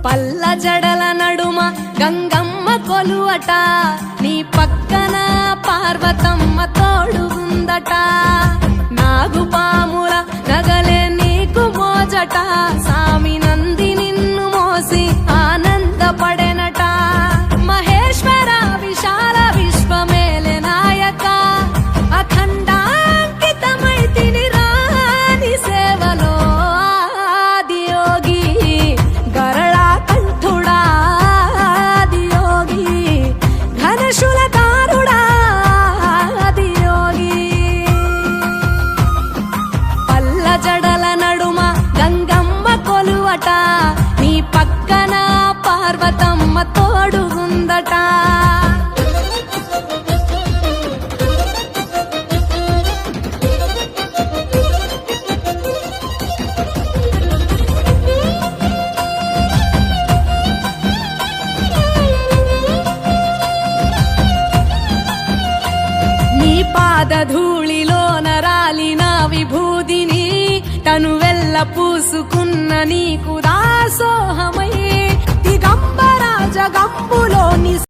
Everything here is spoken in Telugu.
పల్ల జడల నడుమ గంగమ్మ కొలువట, నీ పక్కన పార్వతమ్మ తోడుగుందట. నాగుపాముల నగలే నీకు మోజట, సామి నంది నిన్ను మోసి ఆనందపడెనట. మహేశ్వర విశాల విశ్వమేలే నాయక, అఖండాంకితమైతిని రాని సేవలో. ఆదియోగి గరళా కంఠుడా, ఆదియోగి ఘనశూలధారుడా, ఆదియోగి. పల్ల జడల నడుమ గంగమ్మ కొలువట, నీ పక్కన పార్వతమ్మ తోడుగుందట. నీ పాదధూళిలోన రాలిన విభూదిని, తను వెల్ల పూసుకున్న నీకు